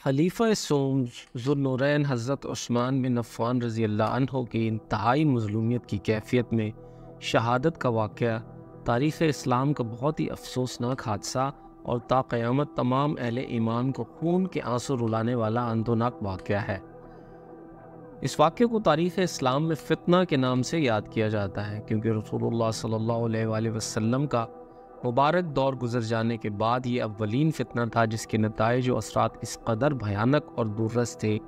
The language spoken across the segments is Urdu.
خلیفہ سوم ذوالنورین حضرت عثمان بن عفان رضی اللہ عنہ کی انتہائی مظلومیت کی کیفیت میں شہادت کا واقعہ تاریخ اسلام کا بہت ہی افسوسناک حادثہ اور تا قیامت تمام اہل ایمان کو خون کے آنسو رلانے والا اندوناک واقعہ ہے۔ اس واقعے کو تاریخ اسلام میں فتنہ کے نام سے یاد کیا جاتا ہے، کیونکہ رسول اللہ صلی اللہ علیہ وآلہ وسلم کا مبارک دور گزر جانے کے بعد یہ اولین فتنہ تھا جس کے نتائج و اثرات اس قدر بھیانک اور دوررس تھے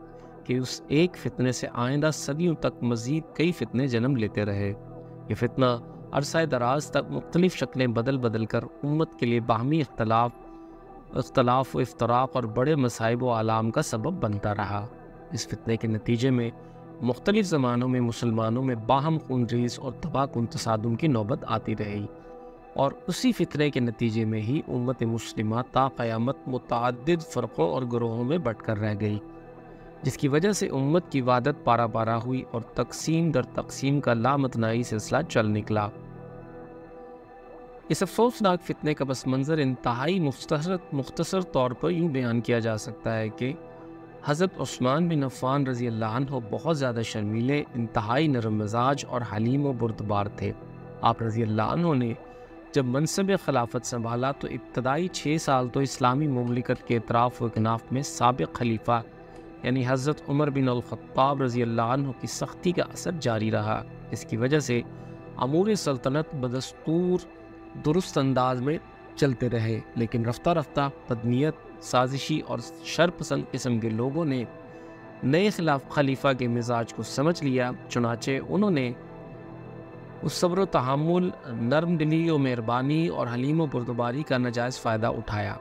کہ اس ایک فتنے سے آئندہ صدیوں تک مزید کئی فتنے جنم لیتے رہے۔ یہ فتنہ عرصہ دراز تک مختلف شکلیں بدل کر امت کے لیے باہمی اختلاف و افتراق اور بڑے مصائب و آلام کا سبب بنتا رہا۔ اس فتنے کے نتیجے میں مختلف زمانوں میں مسلمانوں میں باہم خونریز اور تباہ کن تصادم کی نوبت آتی رہی، اور اسی فتنے کے نتیجے میں ہی امت مسلمہ تا قیامت متعدد فرقوں اور گروہوں میں بٹ کر رہ گئی، جس کی وجہ سے امت کی وحدت پارا پارا ہوئی اور تقسیم در تقسیم کا لامتناہی سلسلہ چل نکلا۔ اس افسوسناک فتنے کا پس منظر انتہائی مختصر طور پر یوں بیان کیا جا سکتا ہے کہ حضرت عثمان بن عفان رضی اللہ عنہ بہت زیادہ شرمیلے، انتہائی نرم مزاج اور حلیم و بردبار تھے۔ آپ رضی اللہ عنہ نے جب منصب خلافت سنبھالا تو ابتدائی 6 سال تو اسلامی مملکت کے اطراف و اکناف میں سابق خلیفہ یعنی حضرت عمر بن الخطاب رضی اللہ عنہ کی سختی کا اثر جاری رہا۔ اس کی وجہ سے امور سلطنت بدستور درست انداز میں چلتے رہے، لیکن رفتہ رفتہ بدنیت، سازشی اور شرپسند قسم کے لوگوں نے نئے خلیفہ کے مزاج کو سمجھ لیا، چنانچہ انہوں نے اس صبر و تحمل، نرم دلی و مہربانی اور حلیم و بردباری کا ناجائز فائدہ اٹھایا،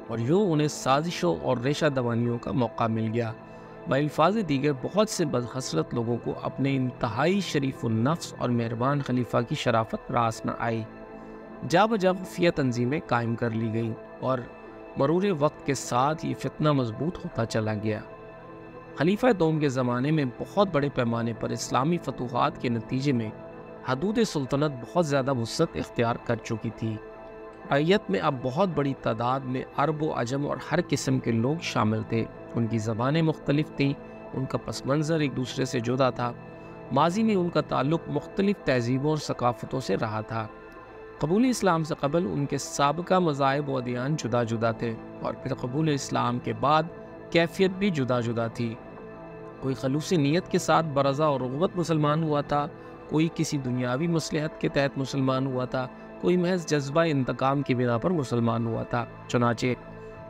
اور یوں انہیں سازشوں اور ریشہ دوانیوں کا موقع مل گیا۔ بالفاظ دیگر بہت سے بدخسرت لوگوں کو اپنے انتہائی شریف النفس اور مہربان خلیفہ کی شرافت راس نہ آئی، جا بجا خفیہ تنظیمیں قائم کر لی گئیں، اور مرور وقت کے ساتھ یہ فتنہ مضبوط ہوتا چلا گیا۔ خلیفہ دوم کے زمانے میں بہت بڑے پیمانے پر اسلامی فتوحات کے نتیجے میں حدود سلطنت بہت زیادہ وسعت اختیار کر چکی تھی۔ رعیت میں اب بہت بڑی تعداد میں عرب و عجم اور ہر قسم کے لوگ شامل تھے۔ ان کی زبانیں مختلف تھیں، ان کا پس منظر ایک دوسرے سے جدا تھا، ماضی میں ان کا تعلق مختلف تہذیبوں اور ثقافتوں سے رہا تھا۔ قبول اسلام سے قبل ان کے سابقہ مذاہب و ادیان جدا جدا تھے، اور پھر قبول اسلام کے بعد کیفیت بھی جدا جدا تھی۔ کوئی خلوص نیت کے ساتھ برضا اور رغبت مسلمان ہوا تھا، کوئی کسی دنیاوی مصلحت کے تحت مسلمان ہوا تھا، کوئی محض جذبہ انتقام کی بنا پر مسلمان ہوا تھا۔ چنانچہ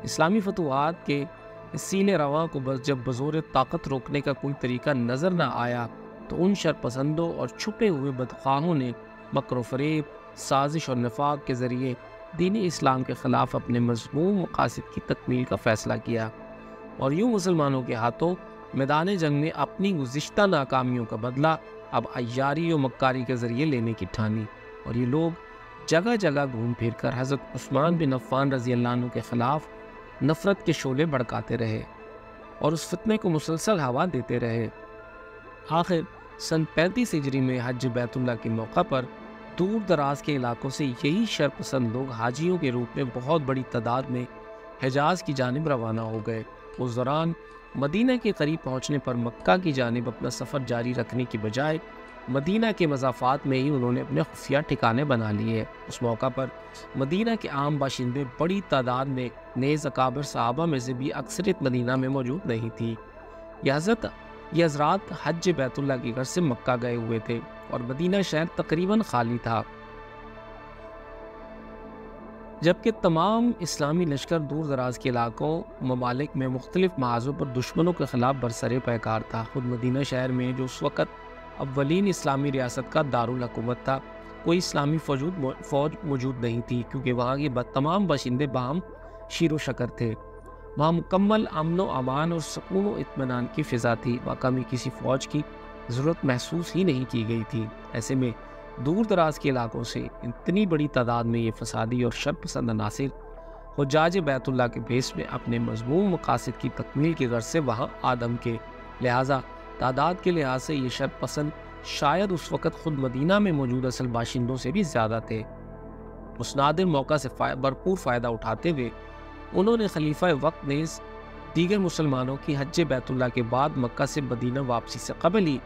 اسلامی فتوحات کے اس سیل رواں کو جب بزور طاقت روکنے کا کوئی طریقہ نظر نہ آیا تو ان شرپسندوں اور چھپے ہوئے بدخواہوں نے مکر و فریب، سازش اور نفاق کے ذریعے دین اسلام کے خلاف اپنے مذموم مقاصد کی تکمیل کا فیصلہ کیا، اور یوں مسلمانوں کے ہاتھوں میدان جنگ میں اپنی گزشتہ ناکامیوں کا بدلہ اب عیاری و مکاری کے ذریعے لینے کی ٹھانی، اور یہ لوگ جگہ جگہ گھوم پھر کر حضرت عثمان بن عفان رضی اللہ عنہ کے خلاف نفرت کے شعلے بھڑکاتے رہے اور اس فتنے کو مسلسل ہوا دیتے رہے۔ آخر سن 35 ہجری میں حج بیت اللہ کے موقع پر دور دراز کے علاقوں سے یہی شرپسند لوگ حاجیوں کے روپ میں بہت بڑی تعداد میں حجاز کی جانب روانہ ہو گئے۔ اس دوران مدینہ کے قریب پہنچنے پر مکہ کی جانب اپنا سفر جاری رکھنے کی بجائے مدینہ کے مضافات میں ہی انہوں نے اپنے خفیہ ٹھکانے بنا لیے۔ اس موقع پر مدینہ کے عام باشندے بڑی تعداد میں، نیز اکابر صحابہ میں سے بھی اکثریت مدینہ میں موجود نہیں تھی۔ یہ حضرات حج بیت اللہ کی غرض سے مکہ گئے ہوئے تھے، اور مدینہ شہر تقریباً خالی تھا، جبکہ تمام اسلامی لشکر دور دراز کے علاقوں ممالک میں مختلف محاذوں پر دشمنوں کے خلاف برسر پیکار تھا۔ خود مدینہ شہر میں، جو اس وقت اولین اسلامی ریاست کا دارالحکومت تھا، کوئی اسلامی فوج موجود نہیں تھی، کیونکہ وہاں کے تمام باشندے باہم شیر و شکر تھے۔ وہاں مکمل امن و امان اور سکون و اطمینان کی فضا تھی، وہاں میں کسی فوج کی ضرورت محسوس ہی نہیں کی گئی تھی۔ ایسے میں دور دراز کے علاقوں سے اتنی بڑی تعداد میں یہ فسادی اور شرپسند عناصر حجاج بیت اللہ کے بھیس میں اپنے مذموم مقاصد کی تکمیل کی غرض سے وہاں آدم کے، لہٰذا تعداد کے لحاظ سے یہ شرپسند شاید اس وقت خود مدینہ میں موجود اصل باشندوں سے بھی زیادہ تھے۔ اس نادر موقع سے بھرپور فائدہ اٹھاتے ہوئے انہوں نے خلیفہ وقت نیز دیگر مسلمانوں کی حج بیت اللہ کے بعد مکہ سے مدینہ واپسی سے قبل ہی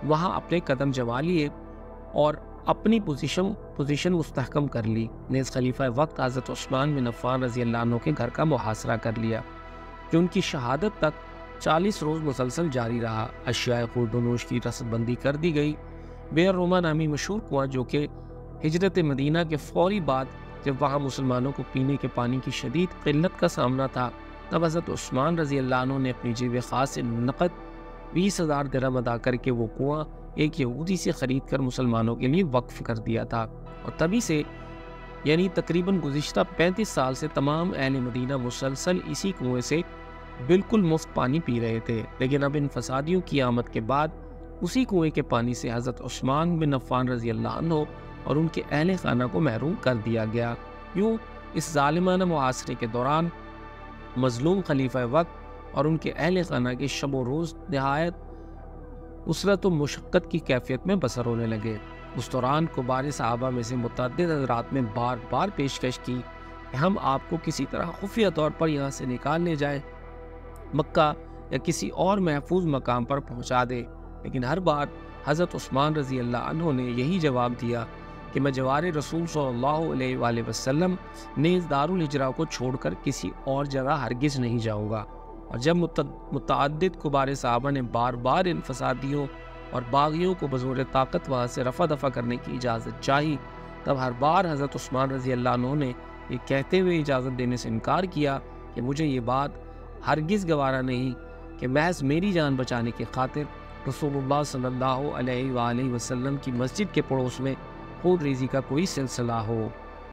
وہاں اپنے قدم جما لیے اور اپنی پوزیشن مستحکم کر لی۔ نیز خلیفہ وقت حضرت عثمان بن عفان رضی اللہ عنہ کے گھر کا محاصرہ کر لیا، جو ان کی شہادت تک 40 روز مسلسل جاری رہا۔ اشیاء خورد و نوش کی رسد بندی کر دی گئی۔ بئر روما نامی مشہور کنواں، جو کہ ہجرت مدینہ کے فوری بعد جب وہاں مسلمانوں کو پینے کے پانی کی شدید قلت کا سامنا تھا، تب حضرت عثمان رضی اللہ عنہ نے اپنی جیب خاص سے نقد 20,000 درہم ادا کر کے وہ کنواں ایک یہودی سے خرید کر مسلمانوں کے لیے وقف کر دیا تھا، اور تبھی سے یعنی تقریباً گزشتہ 35 سال سے تمام اہل مدینہ مسلسل اسی کنویں سے بالکل مفت پانی پی رہے تھے۔ لیکن اب ان فسادیوں کی آمد کے بعد اسی کنویں کے پانی سے حضرت عثمان بن عفان رضی اللہ عنہ اور ان کے اہل خانہ کو محروم کر دیا گیا۔ یوں اس ظالمانہ محاصرے کے دوران مظلوم خلیفہ وقت اور ان کے اہل خانہ کے شب و روز نہایت اسرت و مشقت کی کیفیت میں بسر ہونے لگے۔ اس دوران کبار صحابہ میں سے متعدد حضرات نے بار بار پیشکش کی کہ ہم آپ کو کسی طرح خفیہ طور پر یہاں سے نکال لے جائیں، مکہ یا کسی اور محفوظ مقام پر پہنچا دے، لیکن ہر بار حضرت عثمان رضی اللہ عنہ نے یہی جواب دیا کہ میں جوار رسول صلی اللہ علیہ وآلہ وسلم نیز دارالہجرہ کو چھوڑ کر کسی اور جگہ ہرگز نہیں جاؤں گا۔ اور جب متعدد کبار صحابہ نے بار بار ان فسادیوں اور باغیوں کو بزور طاقت وہاں سے رفع دفع کرنے کی اجازت چاہی، تب ہر بار حضرت عثمان رضی اللہ عنہ نے یہ کہتے ہوئے اجازت دینے سے انکار کیا کہ مجھے یہ بات ہرگز گوارا نہیں کہ محض میری جان بچانے کی خاطر رسول اللہ صلی اللہ علیہ وآلہ وسلم کی مسجد کے پڑوس میں خون ریزی کا کوئی سلسلہ ہو۔